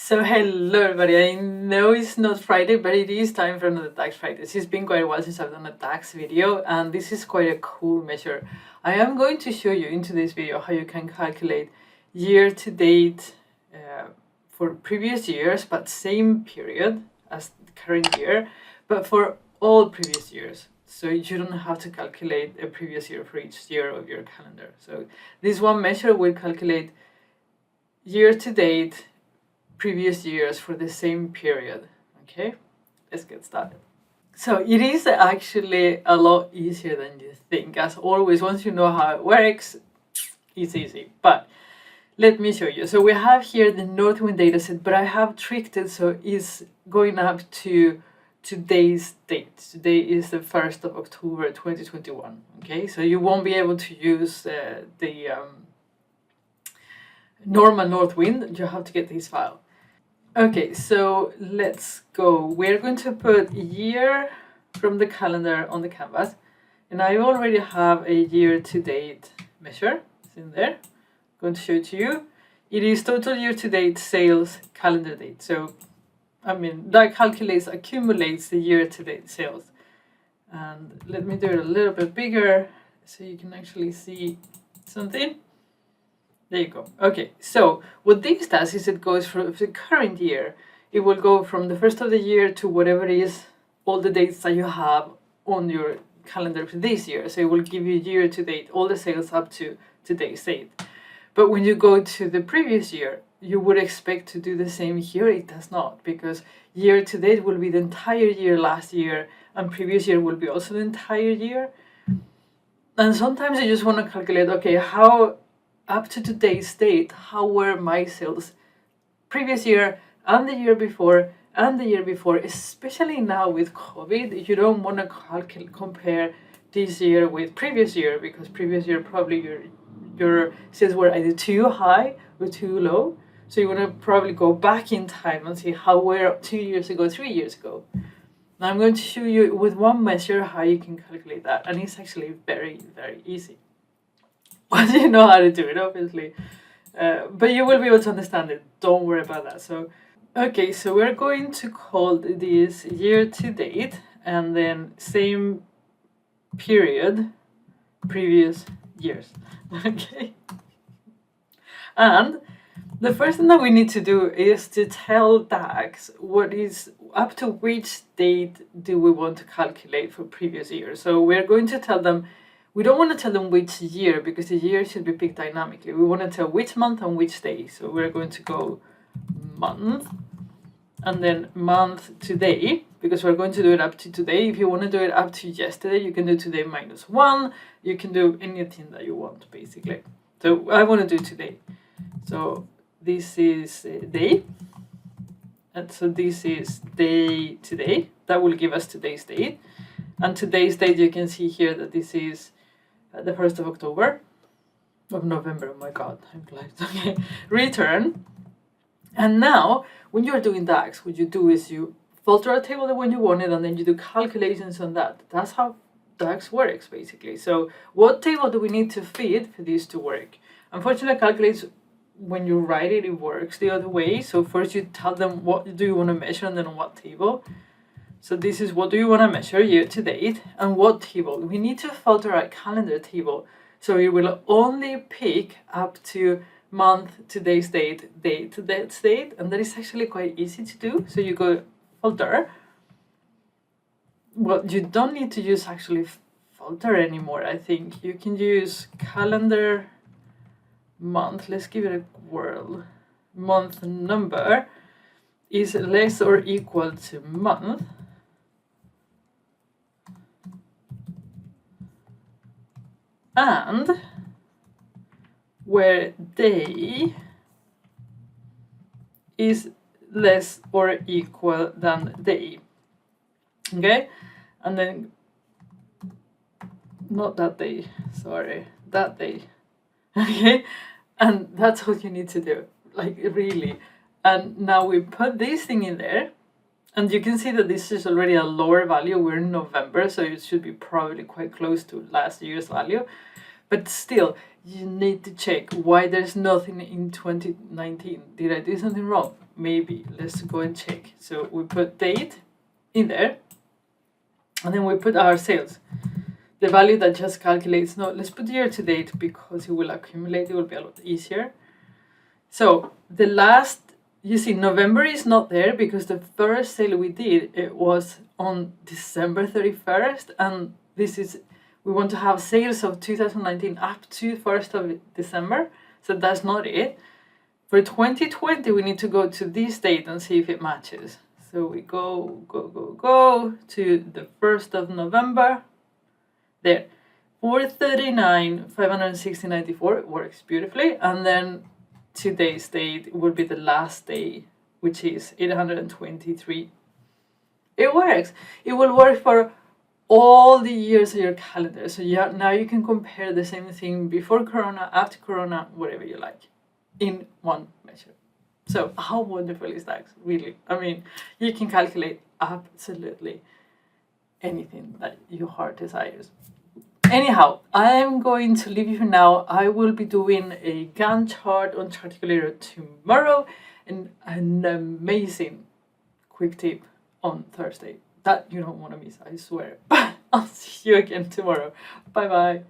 So hello everybody, I know it's not Friday, but it is time for another DAX Fridays. It's been quite a while since I've done a DAX video, and this is quite a cool measure. I am going to show you in today's video how you can calculate year-to-date for previous years, but same period as the current year, but for all previous years. So you don't have to calculate a previous year for each year of your calendar. So this one measure will calculate year-to-date previous years for the same period. Okay, let's get started. So it is actually a lot easier than you think. As always, once you know how it works, it's easy. But let me show you. So we have here the Northwind dataset, but I have tricked it so it's going up to today's date. Today is the 1st of October 2021. Okay, so you won't be able to use the normal Northwind. You have to get this file. Okay, so let's go. We're going to put year from the calendar on the canvas, and I already have a year-to-date measure. It's in there. I'm going to show it to you. It is total year-to-date sales calendar date. So, I mean, that accumulates the year-to-date sales. And let me do it a little bit bigger so you can actually see something. There you go. Okay, so what this does is it goes from the current year. It will go from the first of the year to whatever it is, all the dates that you have on your calendar for this year. So it will give you year to date, all the sales up to today's date. But when you go to the previous year, you would expect to do the same here. It does not, because year to date will be the entire year last year, and previous year will be also the entire year. And sometimes you just want to calculate, okay, how up to today's date, how were my sales previous year and the year before and the year before, especially now with COVID. You don't want to compare this year with previous year, because previous year probably your sales were either too high or too low. So you want to probably go back in time and see how were 2 years ago, 3 years ago. Now I'm going to show you with one measure how you can calculate that, and it's actually very, very easy. Once you know how to do it, obviously. But you will be able to understand it. Don't worry about that. So, okay, so we're going to call this year to date, and then same period, previous years. Okay. And the first thing that we need to do is to tell DAX what is up to which date do we want to calculate for previous year. So we're going to tell them. We don't want to tell them which year, because the year should be picked dynamically. We want to tell which month and which day. So we're going to go month, and then month today, because we're going to do it up to today. If you want to do it up to yesterday, you can do today -1. You can do anything that you want, basically. So I want to do today. So this is day. And so this is day today. That will give us today's date. And today's date, you can see here that this is the 1st of October, of November, oh my god, I'm glad. Okay, return. And now, when you're doing DAX, what you do is you filter a table the one you wanted, and then you do calculations on that. That's how DAX works, basically. So what table do we need to feed for this to work? Unfortunately, calculates, when you write it, it works the other way. So first you tell them what do you want to measure, and then on what table. So this is what do you want to measure year to date, and what table. We need to filter a calendar table, so it will only pick up to month, today's date, date, today's date, and that is actually quite easy to do. So you go filter. Well, you don't need to use actually filter anymore. I think you can use calendar month. Let's give it a whirl. Month number is less or equal to month. And where day is less or equal than day. Okay? And then, not that day, sorry, that day. Okay? And that's what you need to do, like really. And now we put this thing in there. And you can see that this is already a lower value. We're in November, so it should be probably quite close to last year's value. But still, you need to check why there's nothing in 2019. Did I do something wrong? maybe let's go and check. So we put date in there, and then we put our sales. The value that just calculates, no, let's put year to date because it will accumulate, it will be a lot easier. So the last, you see, November is not there because the first sale we did, it was on December 31st, and this is, we want to have sales of 2019 up to 1st of December, so that's not it. For 2020, we need to go to this date and see if it matches. So we go to the 1st of November. There, 439, 560.94 works beautifully. And then today's date will be the last day, which is 823. It works. It will work for all the years of your calendar. So yeah, now you can compare the same thing before Corona, after Corona, whatever you like, in one measure. So how wonderful is DAX, really? I mean, you can calculate absolutely anything that your heart desires. Anyhow, I'm going to leave you for now. I will be doing a Gantt chart on Charticulator tomorrow and an amazing quick tip on Thursday that you don't want to miss, I swear. But I'll see you again tomorrow. Bye bye.